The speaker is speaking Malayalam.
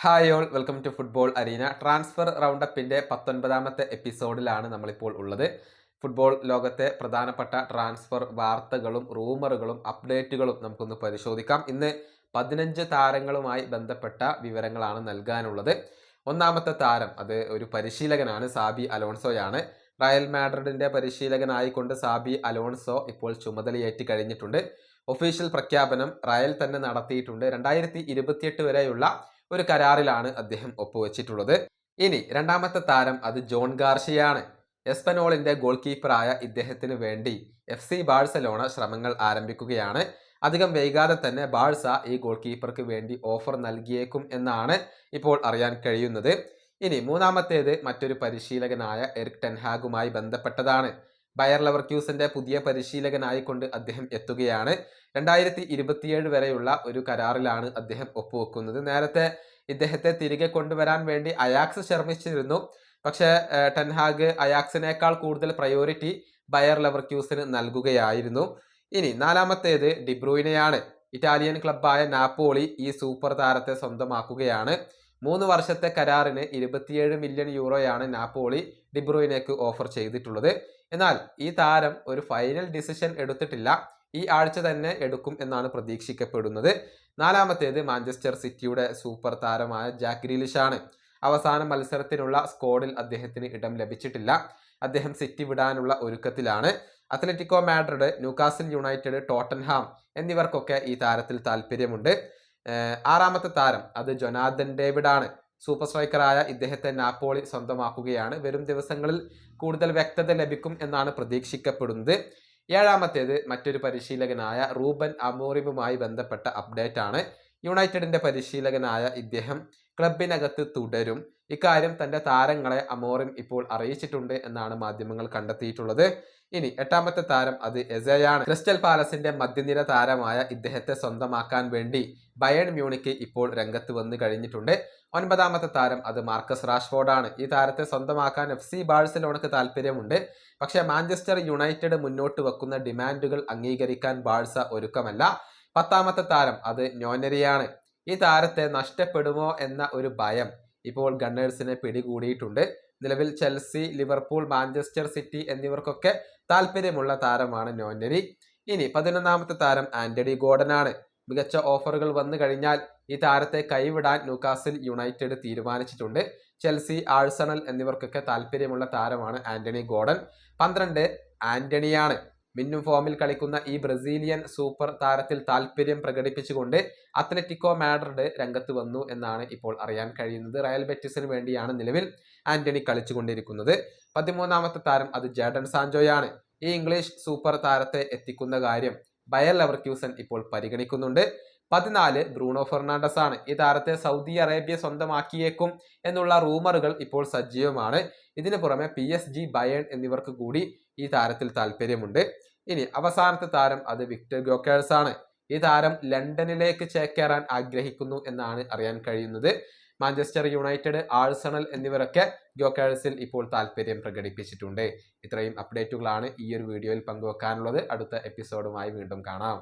Hi all welcome to football arena. Transfer റൗണ്ടപ്പിൻ്റെ 19ാമത്തെ എപ്പിസോഡിലാണ് നമ്മളിപ്പോൾ ഉള്ളത്. ഫുട്ബോൾ ലോകത്തെ പ്രധാനപ്പെട്ട ട്രാൻസ്ഫർ വാർത്തകളും റൂമറുകളും അപ്ഡേറ്റുകളും നമുക്കൊന്ന് പരിശോധിക്കാം. ഇന്ന് 15 താരങ്ങളുമായി ബന്ധപ്പെട്ട വിവരങ്ങളാണ് നൽകാനുള്ളത്. ഒന്നാമത്തെ താരം അത് ഒരു പരിശീലകനാണ്, സാബി അലോൺസോയാണ്. റയൽ മാഡ്രിഡിൻ്റെ പരിശീലകനായിക്കൊണ്ട് സാബി അലോൺസോ ഇപ്പോൾ ചുമതലയേറ്റ് കഴിഞ്ഞിട്ടുണ്ട്. ഒഫീഷ്യൽ പ്രഖ്യാപനം റയൽ തന്നെ നടത്തിയിട്ടുണ്ട്. 2028 വരെയുള്ള ഒരു കരാറിലാണ് അദ്ദേഹം ഒപ്പുവെച്ചിട്ടുള്ളത്. ഇനി രണ്ടാമത്തെ താരം അത് ജോൺ ഗാർഷിയാണ്. എസ്പനോളിന്റെ ഗോൾ കീപ്പറായ ഇദ്ദേഹത്തിന് വേണ്ടി FC ബാഴ്സലോണ ശ്രമങ്ങൾ ആരംഭിക്കുകയാണ്. അധികം വൈകാതെ തന്നെ ബാഴ്സ ഈ ഗോൾ കീപ്പർക്ക് വേണ്ടി ഓഫർ നൽകിയേക്കും എന്നാണ് ഇപ്പോൾ അറിയാൻ കഴിയുന്നത്. ഇനി മൂന്നാമത്തേത് മറ്റൊരു പരിശീലകനായ എറിക് ടെൻ ഹാഗുമായി ബന്ധപ്പെട്ടതാണ്. ബയർ ലെവർക്യൂസന്റെ പുതിയ പരിശീലകനായിക്കൊണ്ട് അദ്ദേഹം എത്തുകയാണ്. 2027 വരെയുള്ള ഒരു കരാറിലാണ് അദ്ദേഹം ഒപ്പുവെക്കുന്നത്. നേരത്തെ ഇദ്ദേഹത്തെ തിരികെ കൊണ്ടുവരാൻ വേണ്ടി അയാക്സ് ശ്രമിച്ചിരുന്നു. പക്ഷേ ടെൻഹാഗ് അയാക്സിനേക്കാൾ കൂടുതൽ പ്രയോറിറ്റി ബയർ ലെവർക്യൂസിന് നൽകുകയായിരുന്നു. ഇനി നാലാമത്തേത് ഡിബ്രൂയിനെയാണ്. ഇറ്റാലിയൻ ക്ലബ്ബായ നാപ്പോളി ഈ സൂപ്പർ താരത്തെ സ്വന്തമാക്കുകയാണ്. 3 വർഷത്തെ കരാറിന് 27 മില്യൺ യൂറോയാണ് നാപ്പോളി ഡിബ്രൂയിനേക്ക് ഓഫർ ചെയ്തിട്ടുള്ളത്. എന്നാൽ ഈ താരം ഒരു ഫൈനൽ ഡിസിഷൻ എടുത്തിട്ടില്ല. ഈ ആഴ്ച തന്നെ എടുക്കും എന്നാണ് പ്രതീക്ഷിക്കപ്പെടുന്നത്. നാലാമത്തേത് മാഞ്ചസ്റ്റർ സിറ്റിയുടെ സൂപ്പർ താരമായ ജാക്ക് ഗ്രീലിഷാണ്. അവസാന മത്സരത്തിനുള്ള സ്ക്വാഡിൽ അദ്ദേഹത്തിന് ഇടം ലഭിച്ചിട്ടില്ല. അദ്ദേഹം സിറ്റി വിടാനുള്ള ഒരുക്കത്തിലാണ്. Atletico Madrid, Newcastle United, Tottenham എന്നിവർക്കൊക്കെ ഈ താരത്തിൽ താല്പര്യമുണ്ട്. ആറാമത്തെ താരം അത് ജൊനാഥൻ ഡേവിഡ് ആണ്. സൂപ്പർ സ്ട്രൈക്കറായ ഇദ്ദേഹത്തെ നാപ്പോളി സ്വന്തമാക്കുകയാണ്. വരും ദിവസങ്ങളിൽ കൂടുതൽ വ്യക്തത ലഭിക്കും എന്നാണ് പ്രതീക്ഷിക്കപ്പെടുന്നത്. ഏഴാമത്തേത് മറ്റൊരു പരിശീലകനായ റൂബൻ അമോറിമുമായി ബന്ധപ്പെട്ട അപ്ഡേറ്റ് ആണ്. യുണൈറ്റഡിന്റെ പരിശീലകനായ ഇദ്ദേഹം ക്ലബിനകത്ത് തുടരും. ഇക്കാര്യം തന്റെ താരങ്ങളെ അമോറിം ഇപ്പോൾ അറിയിച്ചിട്ടുണ്ട് എന്നാണ് മാധ്യമങ്ങൾ കണ്ടെത്തിയിട്ടുള്ളത്. ഇനി എട്ടാമത്തെ താരം അത് എസയാണ്. ക്രിസ്റ്റൽ പാലസിന്റെ മധ്യനിര താരമായ ഇദ്ദേഹത്തെ സ്വന്തമാക്കാൻ വേണ്ടി ബയേൺ മ്യൂണിക്ക് ഇപ്പോൾ രംഗത്ത് വന്നു കഴിഞ്ഞിട്ടുണ്ട്. ഒൻപതാമത്തെ താരം അത് മാർക്കസ് റാഷ്ഫോർഡ് ആണ്. ഈ താരത്തെ സ്വന്തമാക്കാൻ FC ബാഴ്സലോണക്ക് താല്പര്യമുണ്ട്. പക്ഷേ മാഞ്ചസ്റ്റർ യുണൈറ്റഡ് മുന്നോട്ട് വെക്കുന്ന ഡിമാൻഡുകൾ അംഗീകരിക്കാൻ ബാഴ്സ ഒരുക്കമല്ല. പത്താമത്തെ താരം അത് നോനരിയാണ്. ഈ താരത്തെ നഷ്ടപ്പെടുമോ എന്ന ഒരു ഭയം ഇപ്പോൾ ഗണ്ണേഴ്സിനെ പിടികൂടിയിട്ടുണ്ട്. നിലവിൽ ചെൽസി, ലിവർപൂൾ, മാഞ്ചസ്റ്റർ സിറ്റി എന്നിവർക്കൊക്കെ താല്പര്യമുള്ള താരമാണ് നോനരി. ഇനി 11ാമത്തെ താരം ആന്റണി ഗോർഡൻ ആണ്. മികച്ച ഓഫറുകൾ വന്നു കഴിഞ്ഞാൽ ഈ താരത്തെ കൈവിടാൻ ന്യൂകാസിൽ യുണൈറ്റഡ് തീരുമാനിച്ചിട്ടുണ്ട്. ചെൽസി, ആഴ്സണൽ എന്നിവർക്കൊക്കെ താല്പര്യമുള്ള താരമാണ് ആന്റണി ഗോർഡൻ. 12 ആന്റണിയാണ്. മിന്നും ഫോമിൽ കളിക്കുന്ന ഈ ബ്രസീലിയൻ സൂപ്പർ താരത്തിൽ താല്പര്യം പ്രകടിപ്പിച്ചുകൊണ്ട് അത്ലറ്റിക്കോ മാഡ്രിഡ് രംഗത്ത് വന്നു എന്നാണ് ഇപ്പോൾ അറിയാൻ കഴിയുന്നത്. റയൽ ബെറ്റിസിന് വേണ്ടിയാണ് നിലവിൽ ആന്റണി കളിച്ചുകൊണ്ടിരിക്കുന്നത്. 13ാമത്തെ താരം അത് ജാഡൺ സാൻചോയാണ്. ഈ ഇംഗ്ലീഷ് സൂപ്പർ താരത്തെ എത്തിക്കുന്ന കാര്യം ബയർ ലെവർക്യൂസൻ ഇപ്പോൾ പരിഗണിക്കുന്നുണ്ട്. 14 ബ്രൂണോ ഫെർണാണ്ടസ് ആണ്. ഈ താരത്തെ സൗദി അറേബ്യ സ്വന്തമാക്കിയേക്കും എന്നുള്ള റൂമറുകൾ ഇപ്പോൾ സജീവമാണ്. ഇതിനു പുറമെ PSG, ബയേൺ എന്നിവർക്ക് കൂടി ഈ താരത്തിൽ താല്പര്യമുണ്ട്. ഇനി അവസാനത്തെ താരം അത് വിക്ടർ ഗ്യോക്കേഴ്സ് ആണ്. ഈ താരം ലണ്ടനിലേക്ക് ചേക്കേറാൻ ആഗ്രഹിക്കുന്നു എന്നാണ് അറിയാൻ കഴിയുന്നത്. മാഞ്ചസ്റ്റർ യുണൈറ്റഡ്, ആഴ്സണൽ എന്നിവരൊക്കെ ഗ്യോക്കേഴ്സിൽ ഇപ്പോൾ താല്പര്യം പ്രകടിപ്പിച്ചിട്ടുണ്ട്. ഇത്രയും അപ്ഡേറ്റുകളാണ് ഈ ഒരു വീഡിയോയിൽ പങ്കുവെക്കാനുള്ളത്. അടുത്ത എപ്പിസോഡുമായി വീണ്ടും കാണാം.